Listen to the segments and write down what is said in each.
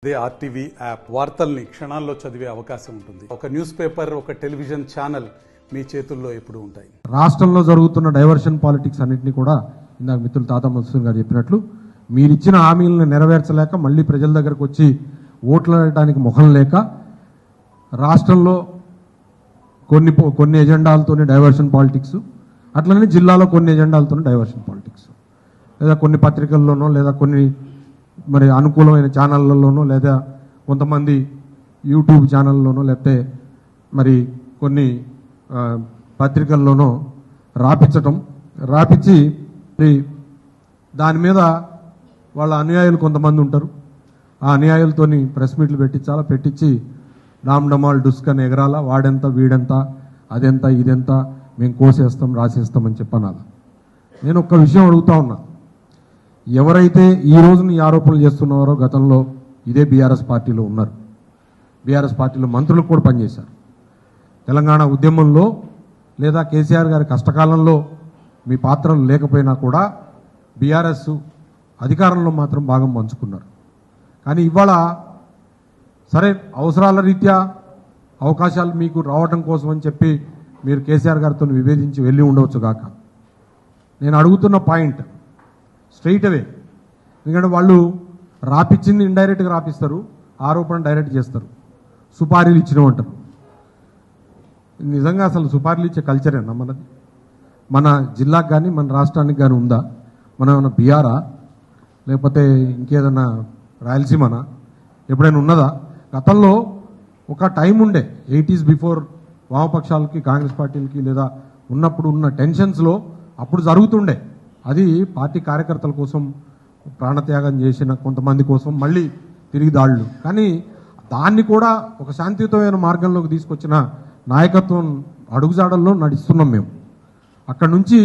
అదే RTV app వార్తల్ని క్షణాల్లో చదివే అవకాశం ఉంటుంది. ఒక న్యూస్ పేపర్, ఒక టెలివిజన్ ఛానల్ మీ చేతుల్లో ఎప్పుడూ ఉంటాయి. రాష్ట్రంలో జరుగుతున్న డైవర్షన్ పాలిటిక్స్ అన్నింటినీ కూడా ఇందాక మిత్రులు తాత మధుసూదన్ గారు చెప్పినట్లు మీరిచ్చిన హామీలను నెరవేర్చలేక మళ్ళీ ప్రజల దగ్గరకు వచ్చి ఓట్లాడటానికి ముఖం లేక రాష్ట్రంలో కొన్ని ఎజెండాలతోనే డైవర్షన్ పాలిటిక్స్, అట్లనే జిల్లాలో కొన్ని ఎజెండాలతోనే డైవర్షన్ పాలిటిక్స్, లేదా కొన్ని పత్రికల్లోనో లేదా కొన్ని మరి అనుకూలమైన ఛానళ్లలోనో లేదా కొంతమంది యూట్యూబ్ ఛానల్లోనో లేకపోతే మరి కొన్ని పత్రికల్లోనో రాపించి దాని మీద వాళ్ళ అనుయాయులు కొంతమంది ఉంటారు. ఆ అనుయాయులతోని ప్రెస్ మీట్లు పెట్టించి డామ్డమాల్ డుస్కని ఎగరాల, వాడెంత వీడెంత అదెంత ఇదెంత మేము కోసేస్తాం రాసేస్తామని చెప్పనాలి. నేను ఒక్క విషయం అడుగుతా ఉన్నా, ఎవరైతే ఈ రోజున ఈ ఆరోపణలు చేస్తున్నారో గతంలో ఇదే బీఆర్ఎస్ పార్టీలో ఉన్నారు, బీఆర్ఎస్ పార్టీలో మంత్రులకు కూడా పనిచేశారు. తెలంగాణ ఉద్యమంలో లేదా కేసీఆర్ గారి కష్టకాలంలో మీ పాత్రలు లేకపోయినా కూడా బీఆర్ఎస్ అధికారంలో మాత్రం భాగం పంచుకున్నారు. కానీ ఇవాళ సరే అవసరాల రీత్యా అవకాశాలు మీకు రావడం కోసం అని చెప్పి మీరు కేసీఆర్ గారితో విభేదించి వెళ్ళి ఉండవచ్చు కాక, నేను అడుగుతున్న పాయింట్ స్ట్రైట్ అవే, ఎందుకంటే వాళ్ళు రాపిచ్చింది ఇండైరెక్ట్గా రాపిస్తారు, ఆరోపణ డైరెక్ట్ చేస్తారు, సుపారీలు ఇచ్చినవంటారు. నిజంగా అసలు సుపారీలు ఇచ్చే కల్చరేనా మనది? మన జిల్లాకు కానీ మన రాష్ట్రానికి కానీ ఉందా? మనం ఏమన్నా బీఆరా లేకపోతే ఇంకేదన్నా రాయలసీమనా? ఎప్పుడైనా ఉన్నదా? గతంలో ఒక టైం ఉండే 80s బిఫోర్ వామపక్షాలకి కాంగ్రెస్ పార్టీలకి లేదా ఉన్నప్పుడు ఉన్న టెన్షన్స్లో అప్పుడు జరుగుతుండే. అది పార్టీ కార్యకర్తల కోసం ప్రాణత్యాగం చేసిన కొంతమంది కోసం మళ్ళీ తిరిగి దాడులు. కానీ దాన్ని కూడా ఒక శాంతియుతమైన మార్గంలోకి తీసుకొచ్చిన నాయకత్వం అడుగుజాడల్లో నడుస్తున్నాం మేము. అక్కడి నుంచి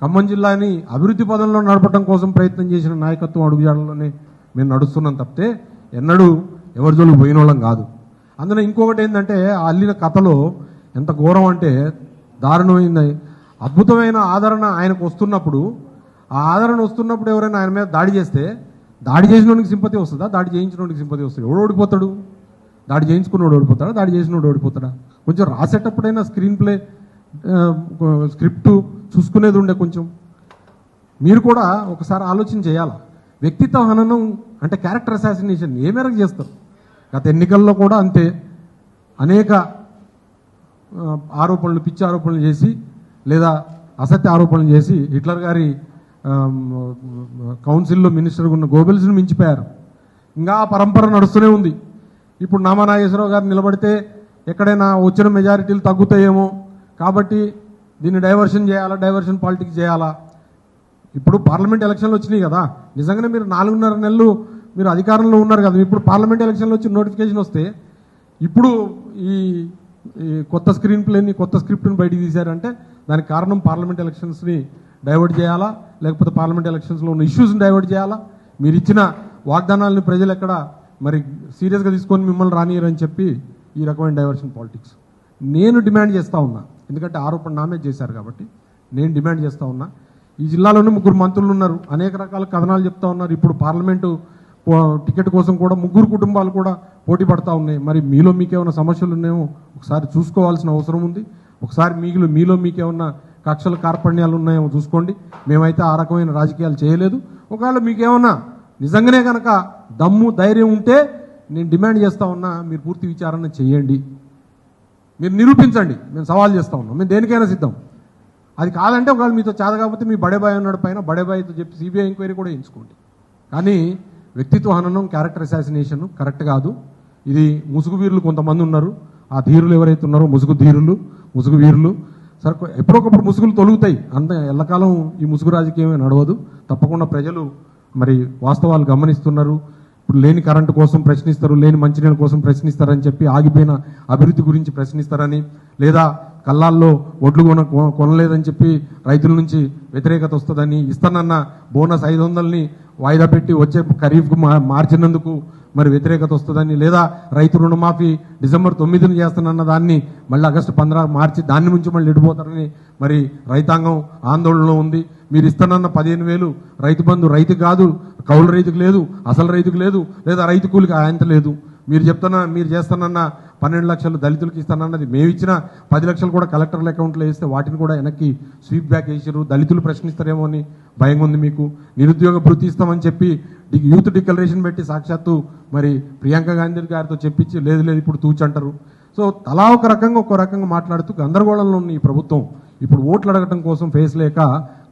ఖమ్మం జిల్లాని అభివృద్ధి పదంలో నడపడం కోసం ప్రయత్నం చేసిన నాయకత్వం అడుగుజాడల్లోనే మేము నడుస్తున్నాం తప్పితే ఎన్నడూ ఎవరి జోలికి పోయిన వాళ్ళం కాదు. అందులో ఇంకొకటి ఏంటంటే ఆ అల్లిన కథలో ఎంత ఘోరం అంటే దారుణమైంది. అద్భుతమైన ఆదరణ ఆయనకు వస్తున్నప్పుడు, ఆ ఆదరణ వస్తున్నప్పుడు ఎవరైనా ఆయన మీద దాడి చేస్తే దాడి చేసినోడికి సింపతి వస్తుందా? దాడి చేయించినోడికి సింపతి వస్తుంది? ఎవడు ఓడిపోతాడు? దాడి చేయించుకున్నోడు ఓడిపోతాడా? దాడి చేసినోడు ఓడిపోతాడా? కొంచెం రాసేటప్పుడైనా స్క్రీన్ ప్లే స్క్రిప్ట్ చూసుకునేది ఉండే. కొంచెం మీరు కూడా ఒకసారి ఆలోచన చేయాలా. వ్యక్తిత్వ హననం అంటే క్యారెక్టర్ అసాసినేషన్ ఏ మేరకు చేస్తారు? గత ఎన్నికల్లో కూడా అంతే అనేక ఆరోపణలు, పిచ్చి ఆరోపణలు చేసి లేదా అసత్య ఆరోపణలు చేసి హిట్లర్ గారి కౌన్సిల్లో మినిస్టర్గా ఉన్న గోబెల్స్ను మించిపోయారు. ఇంకా ఆ పరంపర నడుస్తూనే ఉంది. ఇప్పుడు నామనాగేశ్వరరావు గారు నిలబడితే ఎక్కడైనా వచ్చిన మెజారిటీలు తగ్గుతాయేమో కాబట్టి దీన్ని డైవర్షన్ చేయాలా, డైవర్షన్ పాలిటిక్స్ చేయాలా. ఇప్పుడు పార్లమెంట్ ఎలక్షన్లు వచ్చినాయి కదా, నిజంగానే మీరు 4.5 నెలలు మీరు అధికారంలో ఉన్నారు కదా, ఇప్పుడు పార్లమెంట్ ఎలక్షన్లు వచ్చి నోటిఫికేషన్ వస్తే ఇప్పుడు ఈ కొత్త స్క్రీన్ ప్లేని కొత్త స్క్రిప్ట్ని బయటికి తీశారంటే దానికి కారణం పార్లమెంట్ ఎలక్షన్స్ని డైవర్ట్ చేయాలా, లేకపోతే పార్లమెంట్ ఎలక్షన్స్లో ఉన్న ఇష్యూస్ని డైవర్ట్ చేయాలా. మీరు ఇచ్చిన వాగ్దానాలని ప్రజలు ఎక్కడ మరి సీరియస్గా తీసుకొని మిమ్మల్ని రానియరని చెప్పి ఈ రకమైన డైవర్షన్ పాలిటిక్స్ నేను డిమాండ్ చేస్తూ ఉన్నా. ఎందుకంటే ఆరోపణ నా మీద చేశారు కాబట్టి నేను డిమాండ్ చేస్తూ ఉన్నా. ఈ జిల్లాలోనే 3 మంత్రులు ఉన్నారు, అనేక రకాల కథనాలు చెప్తా ఉన్నారు. ఇప్పుడు పార్లమెంటు టికెట్ కోసం కూడా 3 కుటుంబాలు కూడా పోటీ పడతా ఉన్నాయి. మరి మీలో మీకేమైనా సమస్యలు ఉన్నాయేమో ఒకసారి చూసుకోవాల్సిన అవసరం ఉంది. ఒకసారి మీలో మీకేమన్నా కక్షల కార్పణ్యాలు ఉన్నాయేమో చూసుకోండి. మేమైతే ఆ రకమైన రాజకీయాలు చేయలేదు. ఒకవేళ మీకేమన్నా నిజంగానే కనుక దమ్ము ధైర్యం ఉంటే నేను డిమాండ్ చేస్తూ ఉన్నా, మీరు పూర్తి విచారణ చేయండి, మీరు నిరూపించండి. మేము సవాల్ చేస్తూ ఉన్నాం, మేము దేనికైనా సిద్ధం. అది కాదంటే ఒకవేళ మీతో చేత కాకపోతే మీ బడేబాయ్ ఉన్నాడు పైన, బడేబాయ్తో చెప్పి సిబిఐ ఎంక్వైరీ కూడా ఎంచుకోండి. కానీ వ్యక్తిత్వ హననం, క్యారెక్టర్ అసాసినేషన్ కరెక్ట్ కాదు. ఇది ముసుగు వీరులు కొంతమంది ఉన్నారు. ఆ ధీరులు ఎవరైతే ఉన్నారో ముసుగు వీరులు సరే ఎప్పుడొకప్పుడు ముసుగులు తొలుగుతాయి. అంత ఎల్లకాలం ఈ ముసుగు రాజకీయమే నడవదు. తప్పకుండా ప్రజలు మరి వాస్తవాలు గమనిస్తున్నారు. ఇప్పుడు లేని కరెంటు కోసం ప్రశ్నిస్తారు, లేని మంచినీళ్ళ కోసం ప్రశ్నిస్తారని చెప్పి ఆగిపోయిన అభివృద్ధి గురించి ప్రశ్నిస్తారని, లేదా కల్లాల్లో ఒడ్లు కొనలేదని చెప్పి రైతుల నుంచి వ్యతిరేకత వస్తుందని, ఇస్తానన్న బోనస్ 500ని వాయిదా పెట్టి వచ్చే ఖరీఫ్కు మార్చినందుకు మరి వ్యతిరేకత వస్తుందని, లేదా రైతు రుణమాఫీ డిసెంబర్ 9న చేస్తానన్న దాన్ని మళ్ళీ ఆగస్టు 15 మార్చి దాని నుంచి మళ్ళీ ఎడిపోతారని మరి రైతాంగం ఆందోళనలో ఉంది. మీరు ఇస్తానన్న 15,000 రైతు బంధు రైతు కాదు, కౌలు రైతుకు లేదు, అసలు రైతుకు లేదు, లేదా రైతు కూలికి ఆయంత లేదు. మీరు చేస్తానన్న 12 లక్షలు దళితులకు ఇస్తానన్నది మేము ఇచ్చిన 10 లక్షలు కూడా కలెక్టర్ల అకౌంట్లో వేస్తే వాటిని కూడా వెనక్కి స్వీప్ బ్యాక్ వేసారు. దళితులు ప్రశ్నిస్తారేమో అని భయం ఉంది మీకు. నిరుద్యోగ భృతి ఇస్తామని చెప్పి యూత్ డిక్లరేషన్ పెట్టి సాక్షాత్తు మరి ప్రియాంక గాంధీ గారితో చెప్పించి లేదు ఇప్పుడు తూచంటారు. సో తలా ఒక రకంగా మాట్లాడుతూ గందరగోళంలో ఉన్న ఈ ప్రభుత్వం ఇప్పుడు ఓట్లు అడగటం కోసం ఫేస్ లేక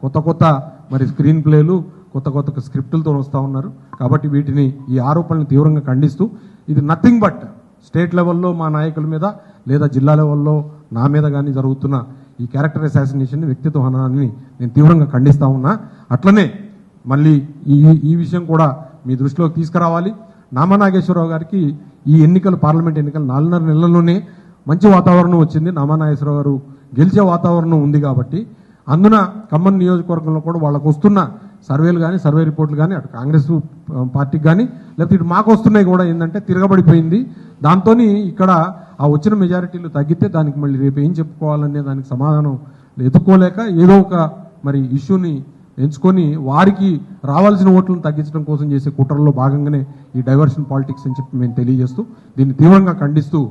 కొత్త మరి స్క్రీన్ ప్లేలు కొత్త స్క్రిప్టులతో వస్తూ ఉన్నారు. కాబట్టి వీటిని ఈ ఆరోపణలను తీవ్రంగా ఖండిస్తూ ఇది నథింగ్ బట్ స్టేట్ లెవెల్లో మా నాయకుల మీద లేదా జిల్లా లెవెల్లో నా మీద కానీ జరుగుతున్న ఈ క్యారెక్టర్ అసాసినేషన్, వ్యక్తిత్వ హననాన్ని నేను తీవ్రంగా ఖండిస్తా ఉన్నా. అట్లనే మళ్ళీ ఈ విషయం కూడా మీ దృష్టిలోకి తీసుకురావాలి. నామా నాగేశ్వరరావు గారికి ఈ పార్లమెంట్ ఎన్నికలు 4.5 నెలల్లోనే మంచి వాతావరణం వచ్చింది. నామా నాగేశ్వరరావు గారు గెలిచే వాతావరణం ఉంది కాబట్టి అందున ఖమ్మం నియోజకవర్గంలో కూడా వాళ్ళకు వస్తున్న సర్వేలు కానీ సర్వే రిపోర్ట్లు కానీ అటు కాంగ్రెస్ పార్టీకి కానీ లేకపోతే ఇటు మాకు వస్తున్నాయి కూడా ఏంటంటే తిరగబడిపోయింది. దాంతో ఇక్కడ ఆ వచ్చిన మెజారిటీలు తగ్గితే దానికి మళ్ళీ రేపు ఏం చెప్పుకోవాలనే దానికి సమాధానం ఎదుర్కోలేక ఏదో ఒక మరి ఇష్యూని ఎంచుకొని వారికి రావాల్సిన ఓట్లను తగ్గించడం కోసం చేసే కుట్రల్లో భాగంగానే ఈ డైవర్షన్ పాలిటిక్స్ అని చెప్పి మేము తెలియజేస్తూ దీన్ని తీవ్రంగా ఖండిస్తూ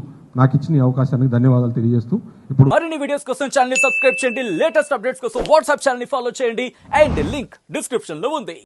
నాకు ఇచ్చిన ఈ అవకాశానికి ధన్యవాదాలు తెలియజేస్తూ ఇప్పుడు మరిన్ని వీడియోస్ కోసం ఛానల్ ని సబ్స్క్రైబ్ చేయండి, లేటెస్ట్ అప్డేట్స్ కోసం వాట్సాప్ ఛానల్ ని ఫాలో చేయండి అండ్ లింక్ డిస్క్రిప్షన్ లో ఉంది.